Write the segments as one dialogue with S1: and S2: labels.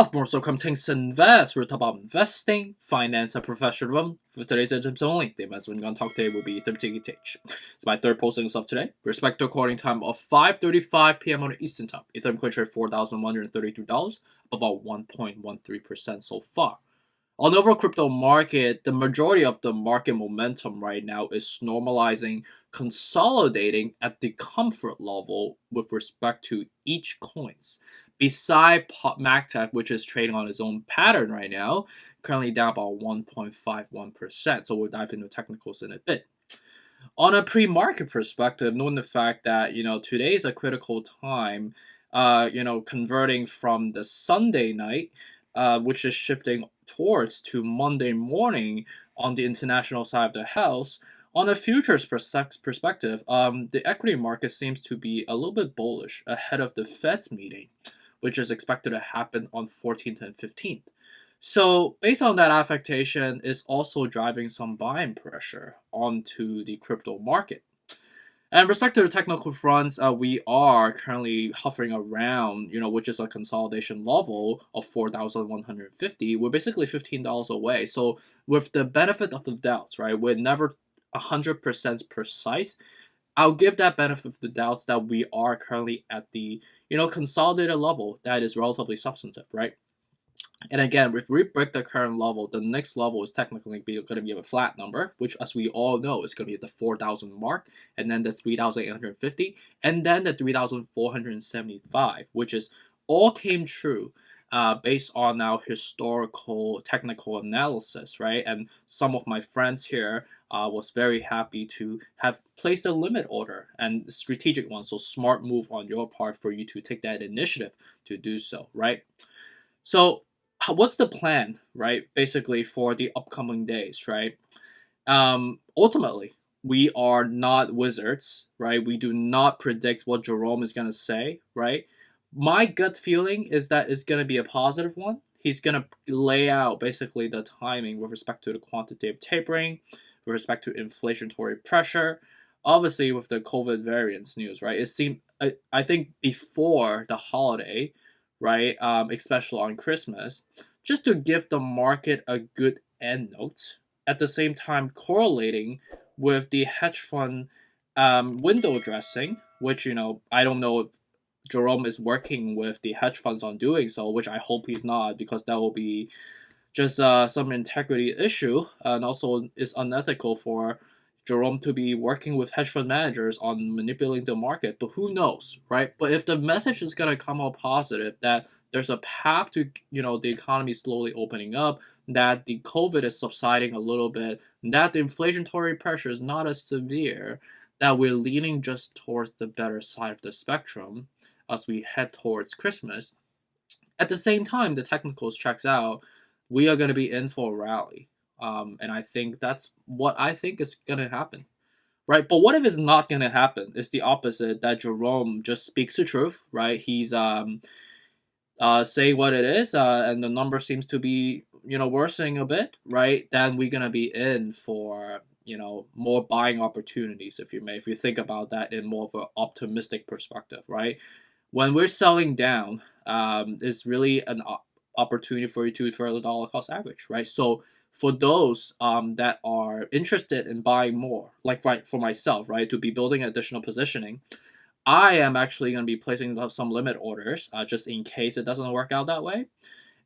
S1: Half more so things to invest. We're talking about investing, finance, and professionalism. For today's items only, the investment we're going to talk today will be ETH. It's my third posting of today. Respect to recording time of 5:35 p.m. on Eastern time. Ethereum coin trade $4,133, about 1.13% so far. On the overall crypto market, the majority of the market momentum right now is normalizing, consolidating at the comfort level with respect to each coins. Beside MacTech, which is trading on its own pattern right now, currently down about 1.51%. So we'll dive into technicals in a bit. On a pre-market perspective, knowing the fact that today is a critical time, converting from the Sunday night, which is shifting towards to Monday morning on the international side of the house. On a futures perspective, the equity market seems to be a little bit bullish ahead of the Fed's meeting, which is expected to happen on 14th and 15th. So based on that affectation, is also driving some buying pressure onto the crypto market. And respect to the technical fronts, we are currently hovering around, which is a consolidation level of 4,150. We're basically $15 away. So with the benefit of the doubts, right, we're never 100% precise. I'll give that benefit of the doubts that we are currently at the, consolidated level that is relatively substantive, right? And again, if we break the current level, the next level is technically going to be a flat number, which, as we all know, is going to be the 4,000 mark, and then the 3,850, and then the 3,475, which is all came true based on our historical technical analysis, right? And some of my friends here was very happy to have placed a limit order and strategic one, so smart move on your part for you to take that initiative to do so, right? So what's the plan, right? Basically for the upcoming days, right? Ultimately, we are not wizards, right? We do not predict what Jerome is going to say, right? My gut feeling is that it's going to be a positive one. He's going to lay out basically the timing with respect to the quantitative tapering, with respect to inflationary pressure, obviously with the COVID variants news, right? It seemed, I think before the holiday, right, especially on Christmas, just to give the market a good end note, at the same time correlating with the hedge fund window dressing, which, I don't know if Jerome is working with the hedge funds on doing so, which I hope he's not, because that will be just some integrity issue, and also is unethical for Jerome to be working with hedge fund managers on manipulating the market, but who knows, right? But if the message is going to come out positive, that there's a path to, the economy slowly opening up, that the COVID is subsiding a little bit, that the inflationary pressure is not as severe, that we're leaning just towards the better side of the spectrum as we head towards Christmas. At the same time, the technicals checks out, we are going to be in for a rally. And I think that's what I think is going to happen, right? But what if it's not going to happen? It's the opposite, that Jerome just speaks the truth, right? He's saying what it is, and the number seems to be, worsening a bit, right? Then we're going to be in for, more buying opportunities, if you think about that in more of an optimistic perspective, right? When we're selling down, it's really an opportunity for you to further dollar cost average, right? So for those that are interested in buying more, like for myself, right, to be building additional positioning, I am actually going to be placing some limit orders just in case it doesn't work out that way.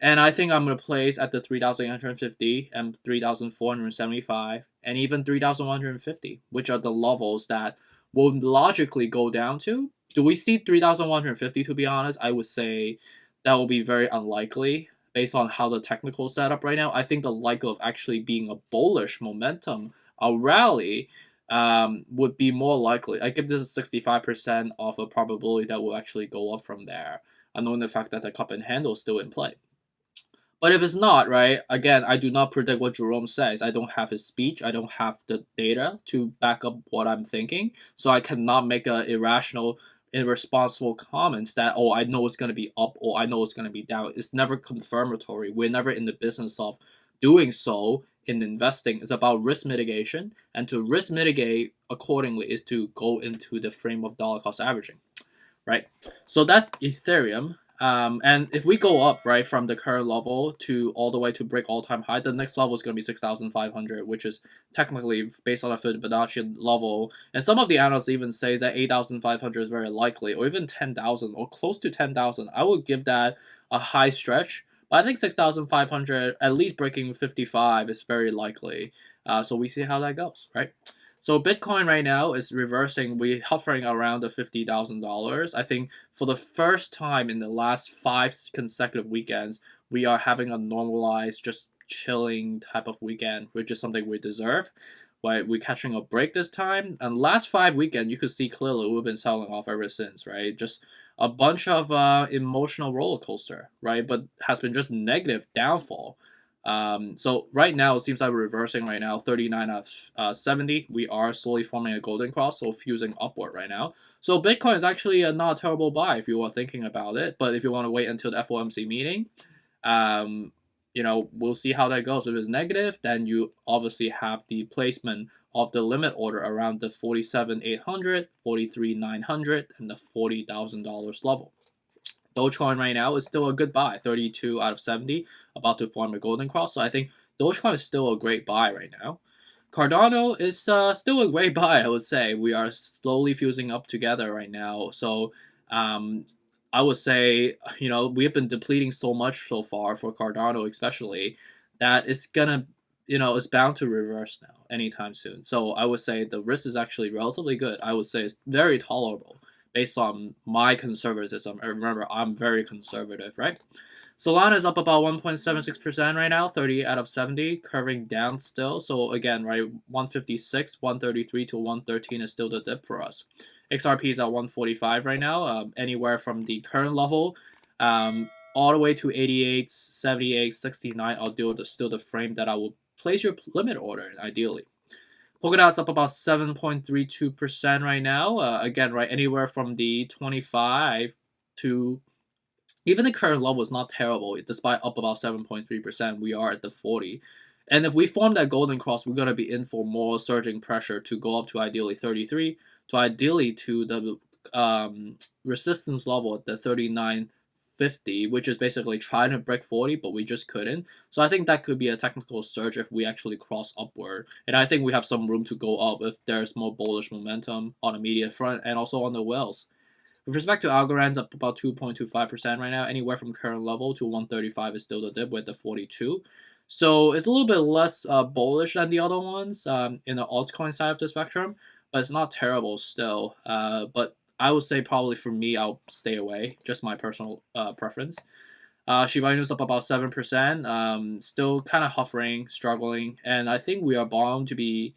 S1: And I think I'm going to place at the 3,850 and 3,475 and even 3,150, which are the levels that will logically go down to. Do we see 3,150, to be honest? I would say that will be very unlikely based on how the technical setup right now. I think the likelihood of actually being a bullish momentum, a rally, would be more likely. I give this 65% of a probability that will actually go up from there, knowing the fact that the cup and handle is still in play. But if it's not, right, again, I do not predict what Jerome says. I don't have his speech. I don't have the data to back up what I'm thinking. So I cannot make an irrational, irresponsible comments that, oh, I know it's going to be up or I know it's going to be down. It's never confirmatory. We're never in the business of doing so in investing. It's about risk mitigation. And to risk mitigate accordingly is to go into the frame of dollar cost averaging, right? So that's Ethereum. And if we go up, right, from the current level to all the way to break all-time high, the next level is going to be 6,500, which is technically based on a Fibonacci level. And some of the analysts even say that 8,500 is very likely, or even 10,000 or close to 10,000. I would give that a high stretch, but I think 6,500, at least breaking 55, is very likely. So we see how that goes, right? So Bitcoin right now is reversing. We're hovering around the $50,000. I think for the first time in the last 5 consecutive weekends, we are having a normalized, just chilling type of weekend, which is something we deserve. Right, we're catching a break this time. And last 5 weekend, you could see clearly we've been selling off ever since, right? Just a bunch of emotional roller coaster, right? But has been just negative downfall. So right now, it seems like we're reversing right now, 39 out of 70. We are slowly forming a golden cross, so fusing upward right now. So Bitcoin is actually not a terrible buy if you are thinking about it. But if you want to wait until the FOMC meeting, we'll see how that goes. If it's negative, then you obviously have the placement of the limit order around the 47,800, 43,900, and the $40,000 level. Dogecoin right now is still a good buy, 32 out of 70, about to form a golden cross. So I think Dogecoin is still a great buy right now. Cardano is still a great buy, I would say. We are slowly fusing up together right now. So I would say, we have been depleting so much so far for Cardano especially, that it's gonna, it's bound to reverse now anytime soon. So I would say the risk is actually relatively good. I would say it's very tolerable based on my conservatism. Remember, I'm very conservative, right? Solana is up about 1.76% right now, 30 out of 70, curving down still. So again, right, 156, 133 to 113 is still the dip for us. XRP is at 145 right now, anywhere from the current level all the way to 88, 78, 69 are still the frame that I will place your limit order in, ideally. Polkadot's up about 7.32% right now. Again, right, anywhere from the 25 to even the current level is not terrible. Despite up about 7.3%, we are at the 40. And if we form that golden cross, we're going to be in for more surging pressure to go up to ideally 33, to ideally to the resistance level at the 39.50, which is basically trying to break 40, but we just couldn't. So I think that could be a technical surge if we actually cross upward. And I think we have some room to go up if there's more bullish momentum on the media front and also on the whales. With respect to Algorand's up about 2.25% right now, anywhere from current level to 135 is still the dip with the 42. So it's a little bit less bullish than the other ones in the altcoin side of the spectrum, but it's not terrible still. But I would say probably for me, I'll stay away, just my personal preference. Shiba Inu's up about 7%, still kind of hovering, struggling, and I think we are bound to be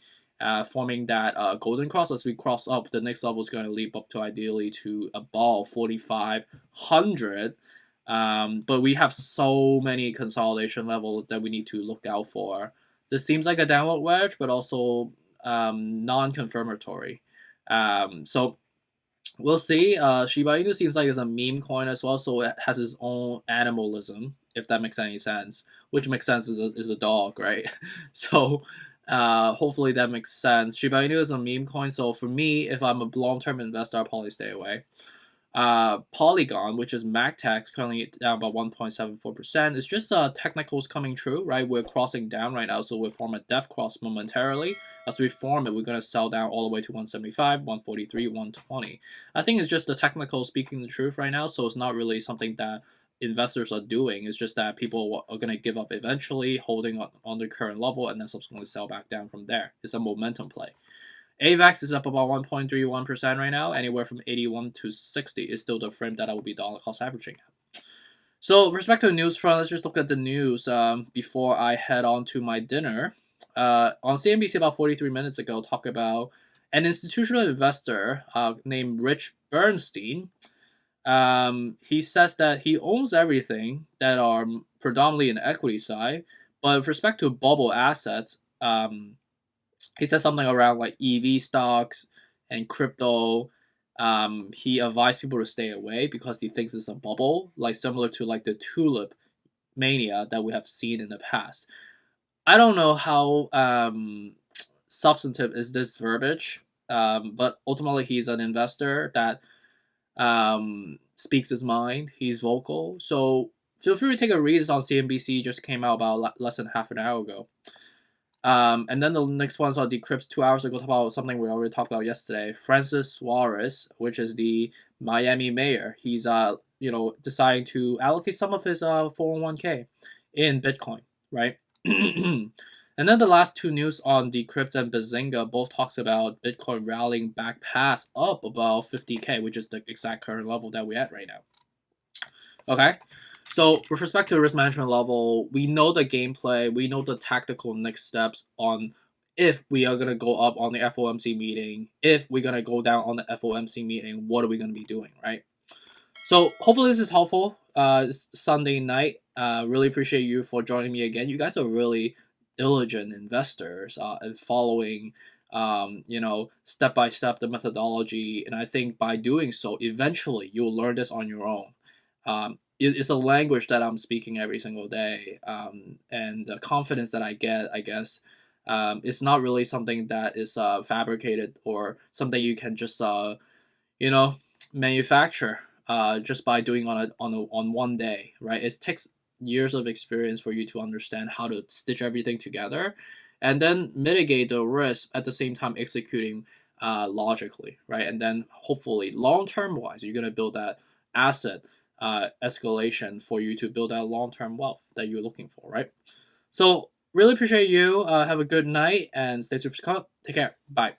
S1: forming that golden cross. As we cross up, the next level is going to leap up to ideally to above 4,500. But we have so many consolidation levels that we need to look out for. This seems like a downward wedge, but also non-confirmatory. So we'll see. Shiba Inu seems like it's a meme coin as well, so it has its own animalism, if that makes any sense. Which makes sense is a dog, right? So hopefully that makes sense. Shiba Inu is a meme coin, so for me, if I'm a long-term investor, I'll probably stay away. Polygon, which is MagTech, currently down about 1.74%. It's just technicals coming true, right? We're crossing down right now, so we'll form a def cross momentarily. As we form it, we're going to sell down all the way to 175, 143, 120. I think it's just the technical speaking the truth right now, so it's not really something that investors are doing. It's just that people are going to give up eventually, holding on the current level, and then subsequently sell back down from there. It's a momentum play. AVAX is up about 1.31% right now. Anywhere from 81 to 60 is still the frame that I will be dollar cost averaging at. So with respect to the news front, let's just look at the news before I head on to my dinner. On CNBC about 43 minutes ago, talk about an institutional investor named Rich Bernstein. He says that he owns everything that are predominantly in the equity side, but with respect to bubble assets, he said something around like EV stocks and crypto. He advised people to stay away because he thinks it's a bubble, like similar to like the tulip mania that we have seen in the past. I don't know how substantive is this verbiage, but ultimately he's an investor that speaks his mind. He's vocal. So feel free to take a read. It's on CNBC. Just came out about less than half an hour ago. And then the next one's on Decrypt 2 hours ago. Talk about something we already talked about yesterday. Francis Suarez, which is the Miami mayor. He's deciding to allocate some of his 401k in Bitcoin, right? And then the last two news on Decrypt and Bazinga both talks about Bitcoin rallying back past up about 50k, which is the exact current level that we're at right now. Okay, so with respect to the risk management level, we know the gameplay, we know the tactical next steps on if we are going to go up on the FOMC meeting, if we're going to go down on the FOMC meeting, what are we going to be doing, right? So hopefully this is helpful. It's Sunday night. Really appreciate you for joining me again. You guys are really diligent investors and following step by step the methodology, and I think by doing so eventually you'll learn this on your own. It's a language that I'm speaking every single day, and the confidence that I get, I guess, it's not really something that is fabricated or something you can just manufacture just by doing on one day, right? It takes years of experience for you to understand how to stitch everything together and then mitigate the risk at the same time executing logically, right? And then hopefully long-term wise, you're going to build that asset escalation for you to build that long-term wealth that you're looking for, right? So really appreciate you. Have a good night and stay super. Take care. Bye.